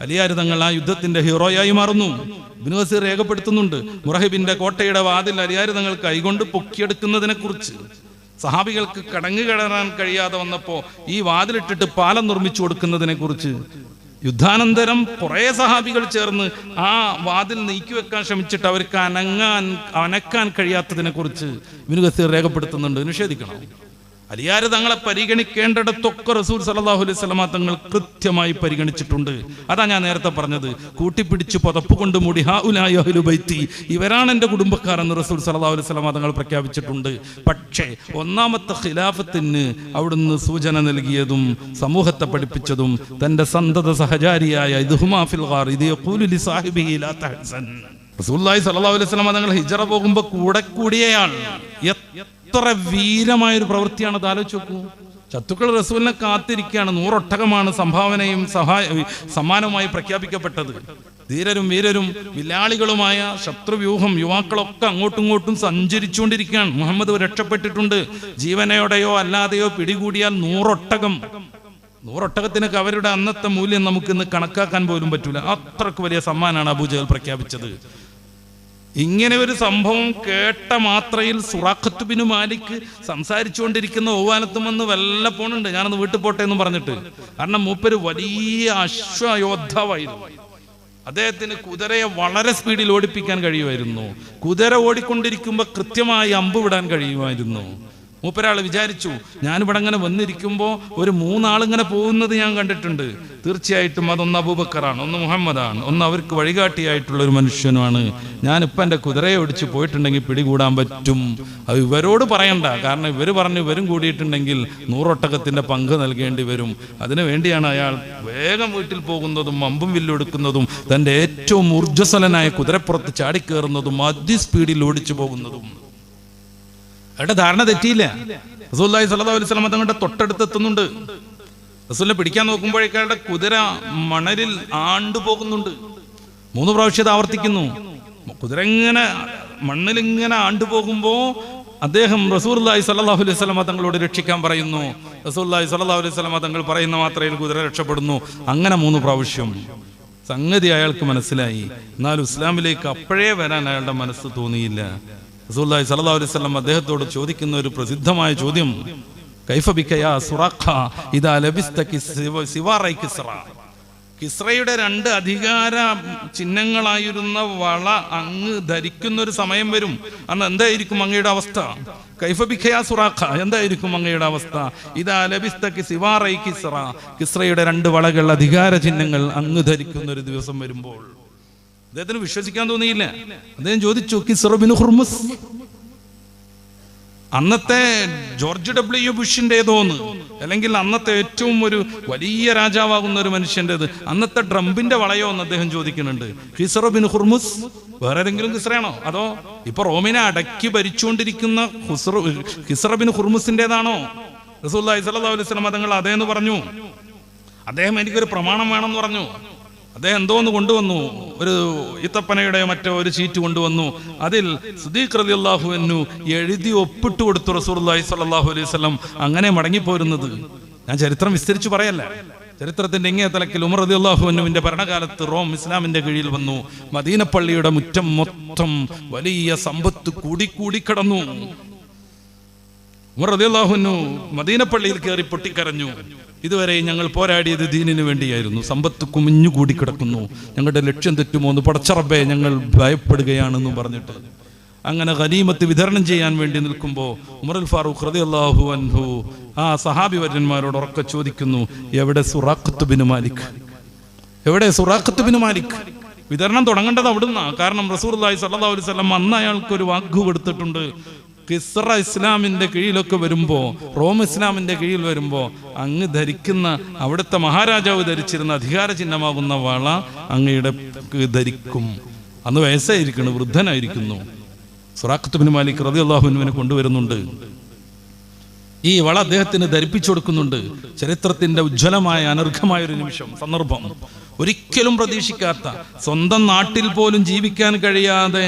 അലിയാർ തങ്ങൾ ആ യുദ്ധത്തിന്റെ ഹീറോയായി മാറുന്നു. ഇബ്നു കസീർ രേഖപ്പെടുത്തുന്നുണ്ട്, മുറഹിബിന്റെ കോട്ടയുടെ വാതിൽ അലിയാർ തങ്ങൾ കൈകൊണ്ട് പൊക്കിയെടുക്കുന്നതിനെ കുറിച്ച്. സഹാബികൾക്ക് കടങ്ങു കയറാൻ കഴിയാതെ വന്നപ്പോ ഈ വാതിലിട്ടിട്ട് പാലം നിർമ്മിച്ചു കൊടുക്കുന്നതിനെ കുറിച്ച്. യുദ്ധാനന്തരം കുറെ സഹാബികൾ ചേർന്ന് ആ വാതിൽ നീക്കി വെക്കാൻ ശ്രമിച്ചിട്ട് അവർക്ക് അനക്കാൻ കഴിയാത്തതിനെ കുറിച്ച് ഇബ്നു കസീർ രേഖപ്പെടുത്തുന്നുണ്ട്. നിഷേധിക്കണം. അലിയാർ തങ്ങളെ പരിഗണിക്കേണ്ടിടത്തൊക്കെ റസൂൽ സല്ലല്ലാഹു അലൈഹി വസല്ലമ തങ്ങൾ കൃത്യമായി പരിഗണിച്ചിട്ടുണ്ട്. അതാ ഞാൻ നേരത്തെ പറഞ്ഞത്, കൂട്ടിപ്പിടിച്ച് പുതപ്പ് കൊണ്ട് മൂടി ഹൗലായി അഹ്ലു ബൈത്തി, ഇവരാണ് എൻ്റെ കുടുംബക്കാരെന്ന് റസൂൽ സല്ലല്ലാഹു അലൈഹി വസല്ലമ തങ്ങൾ പ്രഖ്യാപിച്ചിട്ടുണ്ട്. പക്ഷേ ഒന്നാമത്തെ ഖിലാഫത്തിന് അവിടുന്ന് സൂചന നൽകിയതും സമൂഹത്തെ പഠിപ്പിച്ചതും തൻ്റെ സന്തത സഹചാരിയായ ഇദ്ഹുമാ ഫിൽ ഗാർ ഇദ് യഖൂലു ലി സാഹിബിഹി ലാ തഹ്സൻ, റസൂലുള്ളാഹി സ്വല്ലല്ലാഹു അലൈഹി വസല്ലമ തങ്ങൾ ഹിജ്റ പോകുമ്പോൾ കൂടെ കൂടിയയാൾ. എത്ര വീരമായൊരു പ്രവൃത്തിയാണത്, ആലോചിച്ച് നോക്കൂ. ശത്രുക്കൾ റസൂലിനെ കാത്തിരിക്കുകയാണ്. 100 ഒട്ടകമാണ് സംഭാവനയും സമ്മാനവുമായി പ്രഖ്യാപിക്കപ്പെട്ടത്. ധീരരും വീരരും വില്ലാളികളുമായ ശത്രുവ്യൂഹം യുവാക്കളൊക്കെ അങ്ങോട്ടും ഇങ്ങോട്ടും സഞ്ചരിച്ചുകൊണ്ടിരിക്കുകയാണ്. മുഹമ്മദ് രക്ഷപ്പെട്ടിട്ടുണ്ട്. ജീവനയോടെയോ അല്ലാതെയോ പിടികൂടിയാൽ 100 ഒട്ടകം. 100 ഒട്ടകത്തിനൊക്കെ അവരുടെ അന്നത്തെ മൂല്യം നമുക്കിന്ന് കണക്കാക്കാൻ പോലും പറ്റൂല. അത്രക്ക് വലിയ സമ്മാനാണ് അബൂജഹൽ പ്രഖ്യാപിച്ചത്. ഇങ്ങനെ ഒരു സംഭവം കേട്ട മാത്രയിൽ സുറാഖത്ത് ബിൻ മാലിക് സംസാരിച്ചുകൊണ്ടിരിക്കുന്ന ഓവാനത്തുമെന്ന് വല്ല പോണുണ്ട്, ഞാനൊന്ന് വീട്ടിൽ പോട്ടെ എന്ന് പറഞ്ഞിട്ട്. കാരണം മൂപ്പര് വലിയ അശ്വയോദ്ധാവായിരുന്നു. അദ്ദേഹത്തിന് കുതിരയെ വളരെ സ്പീഡിൽ ഓടിപ്പിക്കാൻ കഴിയുമായിരുന്നു. കുതിര ഓടിക്കൊണ്ടിരിക്കുമ്പോൾ കൃത്യമായി അമ്പ് വിടാൻ കഴിയുമായിരുന്നു. മൂപ്പരാൾ വിചാരിച്ചു, ഞാനിവിടെ അങ്ങനെ വന്നിരിക്കുമ്പോൾ ഒരു 3 ആളിങ്ങനെ പോകുന്നത് ഞാൻ കണ്ടിട്ടുണ്ട്. തീർച്ചയായിട്ടും അതൊന്ന് അബൂബക്കറാണ്, ഒന്ന് മുഹമ്മദാണ്, ഒന്ന് അവർക്ക് വഴികാട്ടിയായിട്ടുള്ള ഒരു മനുഷ്യനുമാണ്. ഞാനിപ്പോൾ എൻ്റെ കുതിരയെ ഓടിച്ച് പോയിട്ടുണ്ടെങ്കിൽ പിടികൂടാൻ പറ്റും. അത് ഇവരോട് പറയണ്ട, കാരണം ഇവർ പറഞ്ഞ് ഇവരും കൂടിയിട്ടുണ്ടെങ്കിൽ 100 ഒട്ടകത്തിൻ്റെ പങ്ക് നൽകേണ്ടി വരും. അതിനു വേണ്ടിയാണ് അയാൾ വേഗം വീട്ടിൽ പോകുന്നതും അമ്പും വില്ലെടുക്കുന്നതും തൻ്റെ ഏറ്റവും ഊർജ്ജസ്വലനായ കുതിരപ്പുറത്ത് ചാടിക്കേറുന്നതും അതിസ്പീഡിൽ ഓടിച്ചു പോകുന്നതും. അയാളുടെ ധാരണ തെറ്റിയില്ല. റസൂലുള്ളാഹി സ്വല്ലല്ലാഹു അലൈഹി വസല്ലം തങ്ങളുടെ തൊട്ടടുത്തെത്തുന്നുണ്ട്. റസൂലിനെ പിടിക്കാൻ നോക്കുമ്പോഴേക്കും അയാളുടെ കുതിര മണലിൽ ആണ്ടുപോകുന്നുണ്ട്. 3 പ്രാവശ്യം ഇത് ആവർത്തിക്കുന്നു. കുതിര ഇങ്ങനെ മണ്ണിലിങ്ങനെ ആണ്ടുപോകുമ്പോ അദ്ദേഹം റസൂലുള്ളാഹി സ്വല്ലല്ലാഹു അലൈഹി വസല്ലം തങ്ങളോട് രക്ഷിക്കാൻ പറയുന്നു. റസൂലുള്ളാഹി സ്വല്ലല്ലാഹു അലൈഹി വസല്ലം തങ്ങൾ പറയുന്ന മാത്രയിൽ കുതിര രക്ഷപ്പെടുന്നു. അങ്ങനെ 3 പ്രാവശ്യം. സംഗതി അയാൾക്ക് മനസ്സിലായി. എന്നാൽ ഇസ്ലാമിലേക്ക് അപ്പോഴേ വരാൻ അയാളുടെ മനസ്സ് തോന്നിയില്ല. റസൂലുള്ളാഹി സ്വല്ലല്ലാഹു അലൈഹി വസല്ലം അദ്ദേഹത്തോട് ചോദിക്കുന്ന ഒരു പ്രസിദ്ധമായ ചോദ്യം, കൈഫ ബിക യാ സുറാഖ ഇദാ ലബിസ്ത സിവാറൈ കിസ്റ. കിസ്റയുടെ 2 അധികാര ചിഹ്നങ്ങളായിരുന്ന വള അങ്ങ് ധരിക്കുന്ന ഒരു സമയം വരും. അന്ന് എന്തായിരിക്കും അങ്ങയുടെ അവസ്ഥ? കൈഫ ബിക യാ സുറാഖ, എന്തായിരിക്കും അങ്ങയുടെ അവസ്ഥ? ഇദാ ലബിസ്ത സിവാറൈ കിസ്റ, കിസ്റയുടെ 2 വളകൾ അധികാര ചിഹ്നങ്ങൾ അങ്ങ് ധരിക്കുന്ന ഒരു ദിവസം വരുമ്പോൾ. അദ്ദേഹത്തിന് വിശ്വസിക്കാൻ തോന്നിയില്ല. അദ്ദേഹം ചോദിച്ചു, കിസ്റ ബിൻ ഹുർമുസ്, അന്നത്തെ ജോർജ് ഡബ്ല്യു ബുഷിൻ്റെതോന്ന്, അല്ലെങ്കിൽ അന്നത്തെ ഏറ്റവും ഒരു വലിയ രാജാവാകുന്ന ഒരു മനുഷ്യൻ്റെത്, അന്നത്തെ ട്രംപിന്റെ വളയോ എന്ന് അദ്ദേഹം ചോദിക്കുന്നുണ്ട്. കിസ്റ ബിൻ ഹുർമുസ് വേറെ ഏതെങ്കിലും കിസ്റയാണോ, അതോ ഇപ്പൊ റോമിനെ അടക്കി ഭരിച്ചുകൊണ്ടിരിക്കുന്ന കിസ്റ ബിൻ ഹുർമുസിൻ്റെതാണോ? റസൂലുള്ളാഹി സ്വല്ലല്ലാഹു അലൈഹി വസല്ലം തങ്ങൾ അതേന്ന് പറഞ്ഞു. അദ്ദേഹം എനിക്കൊരു പ്രമാണം വേണമെന്ന് പറഞ്ഞു. അദ്ദേഹം എന്തോന്ന് കൊണ്ടുവന്നു, ഒരു ഈത്തപ്പനയുടെ മറ്റോ ഒരു ചീറ്റ് കൊണ്ടുവന്നു. അതിൽ സിദ്ദീഖ് റളിയല്ലാഹു അൻഹു എഴുതി ഒപ്പിട്ട് കൊടുത്തു റസൂലുള്ളാഹി സ്വല്ലല്ലാഹു അലൈഹി വസല്ലം. അങ്ങനെ മടങ്ങിപ്പോരുന്നത്. ഞാൻ ചരിത്രം വിസ്തരിച്ചു പറയല്ല. ചരിത്രത്തിന്റെ ഇങ്ങേ തലക്കിൽ ഉമർ റളിയല്ലാഹു അൻഹുവിന്റെ ഭരണകാലത്ത് റോം ഇസ്ലാമിന്റെ കീഴിൽ വന്നു. മദീന പള്ളിയുടെ മുറ്റം മൊത്തം വലിയ സമ്പത്ത് കൂടി കിടന്നു. ഉമർ റളിയല്ലാഹു അൻഹു മദീന പള്ളിയിൽ കയറി പൊട്ടിക്കരഞ്ഞു. ഇതുവരെ ഞങ്ങൾ പോരാടിയത് ദീനിന് വേണ്ടിയായിരുന്നു, സമ്പത്ത് കുമിഞ്ഞുകൂടി കിടക്കുന്നു, ഞങ്ങളുടെ ലക്ഷ്യം തെറ്റുമോ എന്ന് പടച്ചറബേ ഞങ്ങൾ ഭയപ്പെടുകയാണെന്നും പറഞ്ഞിട്ട് അങ്ങനെ ഗനീമത്ത് വിതരണം ചെയ്യാൻ വേണ്ടി നിൽക്കുമ്പോൾ ഉമറുൽ ഫാറൂഖ് റളിയല്ലാഹു അൻഹു ആ സഹാബി വര്യന്മാരോട് ഉറക്കെ ചോദിക്കുന്നു, എവിടെ സുറാഖത്ത് ബിൻ മാലിക്, എവിടെ സുറാഖത്ത് ബിൻ മാലിക്? വിതരണം തുടങ്ങേണ്ടത് അവിടുന്ന്. കാരണം റസൂലുള്ളാഹി സ്വല്ലല്ലാഹു അലൈഹി വസല്ലം അന്ന് അയാൾക്ക് ഒരു വാക്ക് കൊടുത്തിട്ടുണ്ട്. കിസ്റ ഇസ്ലാമിന്റെ കീഴിലൊക്കെ വരുമ്പോ, റോം ഇസ്ലാമിന്റെ കീഴിൽ വരുമ്പോ അങ്ങ് ധരിക്കുന്ന, അവിടുത്തെ മഹാരാജാവ് ധരിച്ചിരുന്ന അധികാര ചിഹ്നമാകുന്ന വള അങ്ങയുടെ ധരിക്കും. അന്ന് വയസ്സായിരിക്കുന്നു, വൃദ്ധനായിരിക്കുന്നു. സുറാഖത്ത് ബിൻ മാലിക് റളിയല്ലാഹു അൻഹുവിനെ കൊണ്ടുവരുന്നുണ്ട്. ഈ വള അദ്ദേഹത്തിന് ധരിപ്പിച്ചു കൊടുക്കുന്നുണ്ട്. ചരിത്രത്തിന്റെ ഉജ്ജ്വലമായ അനർഘമായ ഒരു നിമിഷം, സന്ദർഭം. ഒരിക്കലും പ്രതീക്ഷിക്കാത്ത, സ്വന്തം നാട്ടിൽ പോലും ജീവിക്കാൻ കഴിയാതെ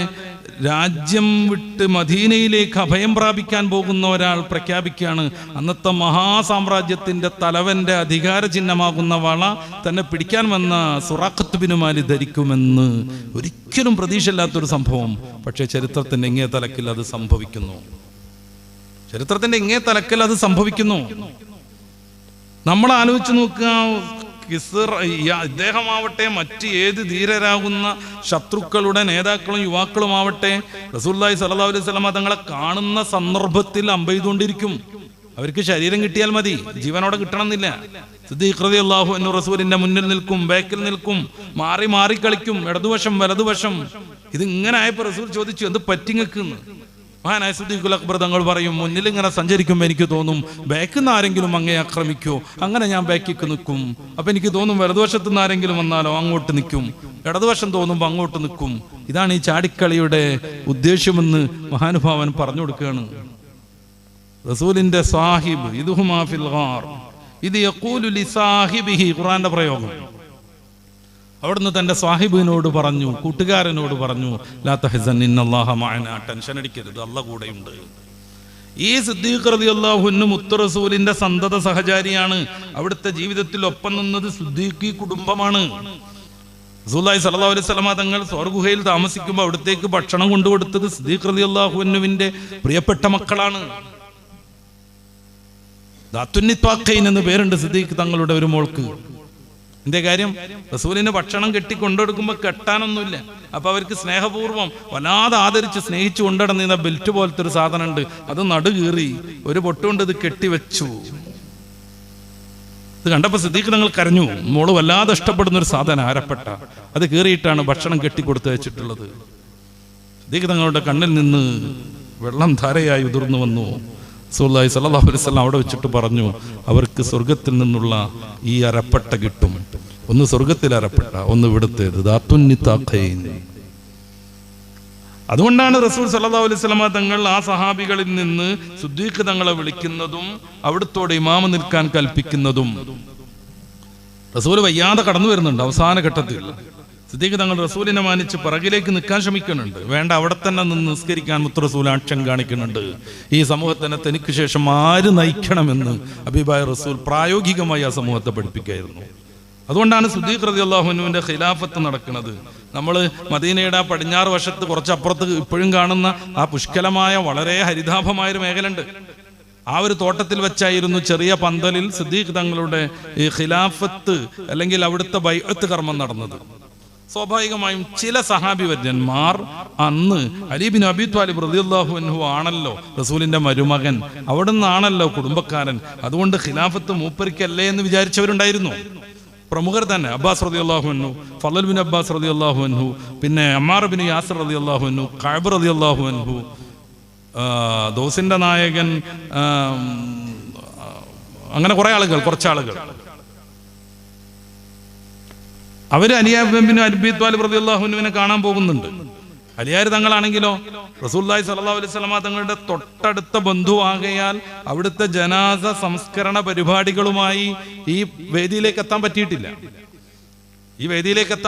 രാജ്യം വിട്ട് മദീനയിലേക്ക് അഭയം പ്രാപിക്കാൻ പോകുന്ന ഒരാൾ പ്രഖ്യാപിക്കുകയാണ്, അന്നത്തെ മഹാസാമ്രാജ്യത്തിന്റെ തലവന്റെ അധികാര ചിഹ്നമാകുന്ന വള തന്നെ പിടിക്കാൻ വന്ന സുറാഖത്ത് ബിൻ മാലിക് ധരിക്കുമെന്ന്. ഒരിക്കലും പ്രതീക്ഷയില്ലാത്തൊരു സംഭവം. പക്ഷേ ചരിത്രത്തിന്റെ ഇങ്ങേ തലക്കിൽ അത് സംഭവിക്കുന്നു. ചരിത്രത്തിന്റെ ഇങ്ങേ തലക്കിൽ അത് സംഭവിക്കുന്നു. നമ്മൾ ആലോചിച്ച് നോക്കുക, ഇദ്ദേഹമാവട്ടെ മറ്റ് ഏത് ധീരരാകുന്ന ശത്രുക്കളുടെ നേതാക്കളും യുവാക്കളുമാവട്ടെ റസൂലുള്ളാഹി സ്വല്ലല്ലാഹു അലൈഹി വസല്ലം തങ്ങളെ കാണുന്ന സന്ദർഭത്തിൽ അമ്പെയ്തുകൊണ്ടിരിക്കും. അവർക്ക് ശരീരം കിട്ടിയാൽ മതി, ജീവനോടെ കിട്ടണമെന്നില്ല. സിദ്ദീഖ് റളിയല്ലാഹു അൻഹു റസൂലിന്റെ മുന്നിൽ നിൽക്കും, ബാക്കിൽ നിൽക്കും, മാറി മാറി കളിക്കും, ഇടതുവശം വലതുവശം. ഇതിങ്ങനെ ആയപ്പോൾ റസൂൽ ചോദിച്ചു, എന്ത് പറ്റിങ്ങെന്ന്? മഹാനായ സിദ്ദീഖുൽ അക്ബർ തങ്ങൾ പറയും, മുന്നിൽ ഇങ്ങനെ സഞ്ചരിക്കുമ്പോൾ എനിക്ക് തോന്നും ബാക്കിൽ നിന്ന് ആരെങ്കിലും അങ്ങേ ആക്രമിക്കോ, അങ്ങനെ ഞാൻ ബാക്കിക്ക് നിൽക്കും. അപ്പൊ എനിക്ക് തോന്നും വലതുവശത്തു നിന്ന് ആരെങ്കിലും വന്നാലോ അങ്ങോട്ട് നിൽക്കും, ഇടതുവശം തോന്നുമ്പോൾ അങ്ങോട്ട് നിൽക്കും. ഇതാണ് ഈ ചാടിക്കളിയുടെ ഉദ്ദേശ്യമെന്ന് മഹാനുഭാവൻ പറഞ്ഞു കൊടുക്കുകയാണ്. റസൂലിന്റെ സാഹിബ് ഇദ്ഹുമാ ഫിൽ ഗാർ ഇത് യഖൂലു ലിസാഹിബിഹി, ഖുർആന്റെ പ്രയോഗം. അവിടുന്ന് തന്റെ സാഹിബിനോട് പറഞ്ഞു, കൂട്ടുകാരനോട് പറഞ്ഞു, ലാ തഹ്സൻ ഇന്നല്ലാഹ മഅനാ, ടെൻഷൻ അടിക്കരുത്, അല്ലാഹ് കൂടെയുണ്ട്. ഈ സിദ്ദീഖ് റളിയല്ലാഹു അൻഹു മുത്ത് റസൂലിന്റെ സന്തത സഹചാരിയാണ്. അവിടുത്തെ ജീവിതത്തിൽ ഒപ്പം നിന്നത് സിദ്ദീഖി കുടുംബമാണ്. റസൂലുള്ളാഹി സ്വല്ലല്ലാഹു അലൈഹി വസല്ലം തങ്ങൾ സ്വർഗുഹയിൽ താമസിക്കുമ്പോൾ അവിടത്തേക്ക് ഭക്ഷണം കൊണ്ടുകൊടുത്തത് സിദ്ദീഖ് റളിയല്ലാഹു അൻഹുവിന്റെ പ്രിയപ്പെട്ട മക്കളാണ്. ദാത്തുന്നിത്വാഖൈൻ എന്ന് പേരുണ്ട് സിദ്ദീഖ് തങ്ങളുടെ ഒരു മോൾക്ക്. എന്റെ കാര്യം, റസൂലിന് ഭക്ഷണം കെട്ടി കൊണ്ടെടുക്കുമ്പോൾ കെട്ടാനൊന്നുമില്ല. അപ്പൊ അവർക്ക് സ്നേഹപൂർവ്വം വല്ലാതെ ആദരിച്ച് സ്നേഹിച്ചു കൊണ്ടിടുന്ന ബെൽറ്റ് പോലത്തെ ഒരു സാധനം ഉണ്ട്, അത് നടുകീറി ഒരു പൊട്ടുകൊണ്ട് ഇത് കെട്ടിവെച്ചു. ഇത് കണ്ടപ്പോ സിദ്ദീഖ് തങ്ങൾ കരഞ്ഞു. മോള് വല്ലാതെ ഇഷ്ടപ്പെടുന്ന ഒരു സാധനം, അരപ്പെട്ട, അത് കീറിയിട്ടാണ് ഭക്ഷണം കെട്ടിക്കൊടുത്തു വെച്ചിട്ടുള്ളത്. സിദ്ദീഖ് തങ്ങളുടെ കണ്ണിൽ നിന്ന് വെള്ളം ധാരയായി ഉതിർന്നു വന്നു. റസൂലുള്ളാഹി സ്വല്ലല്ലാഹു അലൈഹി വസല്ലം അവിടെ വെച്ചിട്ട് പറഞ്ഞു, അവർക്ക് സ്വർഗത്തിൽ നിന്നുള്ള ഈ അരപ്പട്ട കിട്ടും. ഒന്ന് സ്വർഗത്തിൽ അരപ്പട്ട, ഒന്ന് ഇവിടുത്തേത്. ദാത്തുന്നിത്വാഖൈൻ. അതുകൊണ്ടാണ് റസൂൽ സ്വല്ലല്ലാഹു അലൈഹി വസല്ലം തങ്ങൾ ആ സഹാബികളിൽ നിന്ന് സിദ്ദീഖ് തങ്ങളെ വിളിക്കുന്നതും അവിടുത്തോട് ഇമാമ നിൽക്കാൻ കൽപ്പിക്കുന്നതും. റസൂൽ വയ്യാതെ കടന്നു വരുന്നുണ്ട്. അവസാന ഘട്ടത്തിൽ സിദ്ദീഖ് തങ്ങൾ റസൂലിനെ മാനിച്ച് പിറകിലേക്ക് നിൽക്കാൻ ശ്രമിക്കുന്നുണ്ട്. വേണ്ട, അവിടെ തന്നെ നിന്ന് നിസ്കരിക്കാൻ മുത്ത് റസൂൽ ആക്ഷൻ കാണിക്കുന്നുണ്ട്. ഈ സമൂഹത്തിനെ തനിക്ക് ശേഷം ആര് നയിക്കണമെന്ന് ഹബീബായ റസൂൽ പ്രായോഗികമായി ആ സമൂഹത്തെ പഠിപ്പിക്കുകയായിരുന്നു. അതുകൊണ്ടാണ് സിദ്ദീഖ് റളിയല്ലാഹു അൻഹുവിന്റെ ഖിലാഫത്ത് നടക്കുന്നത്. നമ്മൾ മദീനയുടെ പടിഞ്ഞാറ് വശത്ത് കുറച്ചപ്പുറത്ത് ഇപ്പോഴും കാണുന്ന ആ പുഷ്കലമായ വളരെ ഹരിതാഭമായൊരു മേഖലയുണ്ട്. ആ ഒരു തോട്ടത്തിൽ വെച്ചായിരുന്നു ചെറിയ പന്തലിൽ സിദ്ദീഖ് തങ്ങളുടെ ഈ ഖിലാഫത്ത് അല്ലെങ്കിൽ അവിടുത്തെ ബൈഅത്ത് കർമ്മം നടന്നത്. സ്വാഭാവികമായും ചില സഹാബി വര്യന്മാർ അന്ന് അലി ബിൻ അബി ത്വാലിബ് റളിയല്ലാഹു അൻഹു ആണല്ലോ റസൂലിന്റെ മരുമകൻ, അവിടെ നിന്നാണല്ലോ കുടുംബക്കാരൻ, അതുകൊണ്ട് ഖിലാഫത്ത് മൂപ്പരിക്കല്ലേ എന്ന് വിചാരിച്ചവരുണ്ടായിരുന്നു. പ്രമുഖർ തന്നെ അബ്ബാസ് റളിയല്ലാഹു അൻഹു, ഫളൽ ബിൻ അബ്ബാസ് റളിയല്ലാഹു അൻഹു, പിന്നെ അമ്മാർ ബിൻ യാസിർ റളിയല്ലാഹു അൻഹു, കഅബ് റളിയല്ലാഹു അൻഹു, ദോസിന്റെ നായകൻ, അങ്ങനെ കുറച്ചാളുകൾ അവര് അലി ബിൻ അബി ത്വാലിബ് റളിയല്ലാഹു അൻഹുവിനെ കാണാൻ പോകുന്നുണ്ട്. അലിയാർ തങ്ങളാണെങ്കിലോ റസൂലുള്ളാഹി സ്വല്ലല്ലാഹു അലൈഹി വസല്ലം തങ്ങളുടെ തൊട്ടടുത്ത ബന്ധുവാകയാൽ അവിടുത്തെ ജനാസ സംസ്കരണ പരിപാടികളുമായി ഈ വേദിയിലേക്ക് എത്താൻ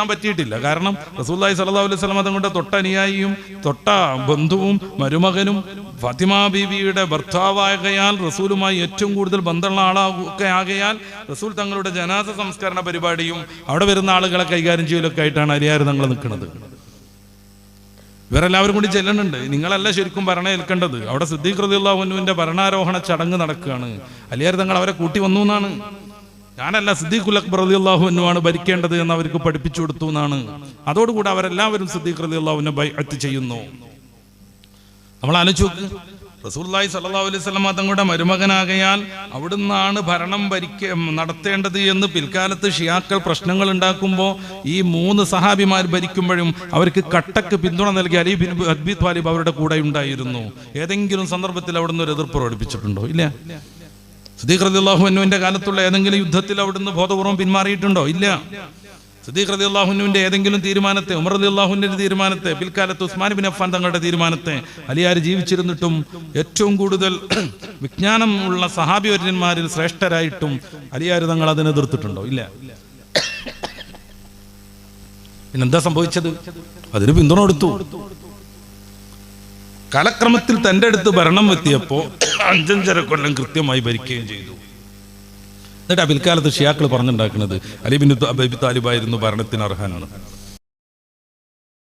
പറ്റിയിട്ടില്ല. കാരണം റസൂലുള്ളാഹി സ്വല്ലല്ലാഹു അലൈഹി വസല്ലം തങ്ങളുടെ തൊട്ടനുയായിയും തൊട്ട ബന്ധുവും മരുമകനും ഫാത്തിമ ബീവിയുടെ ഭർത്താവാകയാൽ റസൂലുമായി ഏറ്റവും കൂടുതൽ ബന്ധമുള്ള ആളൊക്കെ ആകയാൽ റസൂൽ തങ്ങളുടെ ജനാസ സംസ്കരണ പരിപാടിയും അവിടെ വരുന്ന ആളുകളെ കൈകാര്യം ചെയ്യലൊക്കെ ആയിട്ടാണ് അലിയാർ തങ്ങൾ നിൽക്കുന്നത്. ഇവരെല്ലാവരും കൂടി ചെല്ലുന്നുണ്ട്. നിങ്ങളല്ല ശരിക്കും ഭരണം ഏൽക്കേണ്ടത്. അവിടെ സിദ്ദീഖ് റളിയല്ലാഹു അൻഹുവിന്റെ ഭരണാരോഹണ ചടങ്ങ് നടക്കുകയാണ്. അലിയാർ തങ്ങൾ അവരെ കൂട്ടി വന്നു എന്നാണ്. ഞാനല്ല, സിദ്ദീഖുൽ അക്ബർ റളിയല്ലാഹു അൻഹു ആണ് ഭരിക്കേണ്ടത് എന്ന് അവർക്ക് പഠിപ്പിച്ചു കൊടുത്തു എന്നാണ്. അതോടുകൂടി അവരെല്ലാവരും സിദ്ദീഖ് റളിയല്ലാഹു അൻഹു ബൈഅത്ത് ചെയ്യുന്നു. നമ്മൾ ആലോചിച്ച് നോക്ക്, റസൂലുള്ളാഹി സ്വല്ലല്ലാഹു അലൈഹി വസല്ലം തങ്ങളുടെ മരുമകനാകയാൽ അവിടുന്നാണ് ഭരണം നടത്തേണ്ടത് എന്ന് പിൽക്കാലത്ത് ഷിയാക്കൾ പ്രശ്നങ്ങൾ ഉണ്ടാക്കുമ്പോൾ ഈ 3 സഹാബിമാർ ഭരിക്കുമ്പോഴും അവർക്ക് കട്ടക്ക് പിന്തുണ നൽകി അലി ബിൻ അബി ത്വാലിബ് അവരുടെ കൂടെ ഉണ്ടായിരുന്നു. ഏതെങ്കിലും സന്ദർഭത്തിൽ അവിടുന്ന് ഒരു എതിർപ്പ് പ്രകടിപ്പിച്ചിട്ടുണ്ടോ? ഇല്ല. സിദ്ദീഖ് റളിയല്ലാഹു അൻഹുവിന്റെ കാലത്തുള്ള ഏതെങ്കിലും യുദ്ധത്തിൽ അവിടുന്ന് ബോധപൂർവ്വം പിന്മാറിയിട്ടുണ്ടോ? ഇല്ല. സിദ്ദീഖ് റളിയല്ലാഹു അൻഹുവിന്റെ ഏതെങ്കിലും തീരുമാനത്തെ, ഉമർ റളിയല്ലാഹു അൻഹുവിന്റെ തീരുമാനത്തെ, പിൽക്കാലത്ത് ഉസ്മാൻ ബിൻ അഫ്ഫാൻ തങ്ങളുടെ തീരുമാനത്തെ അലിയാർ ജീവിച്ചിരുന്നിട്ടും ഏറ്റവും കൂടുതൽ വിജ്ഞാനം ഉള്ള സഹാബി വര്യന്മാരിൽ ശ്രേഷ്ഠരായിട്ടും അലിയാർ തങ്ങൾ അതിനെ എതിർത്തിട്ടുണ്ടോ? ഇല്ല. പിന്നെന്താ സംഭവിച്ചത്? അതിന് പിന്തുണ കൊടുത്തു. കാലക്രമത്തിൽ തൻ്റെ അടുത്ത് ഭരണം എത്തിയപ്പോൾ 5-5.5 കൊല്ലം കൃത്യമായി ഭരിക്കുകയും ചെയ്തു. എന്നിട്ട് പിൽക്കാലത്ത് ഷിയാക്കൾ പറഞ്ഞുണ്ടാക്കുന്നത് അലി ബിൻ അബി താലിബായിരുന്നു ഭരണത്തിന് അർഹനാണ്.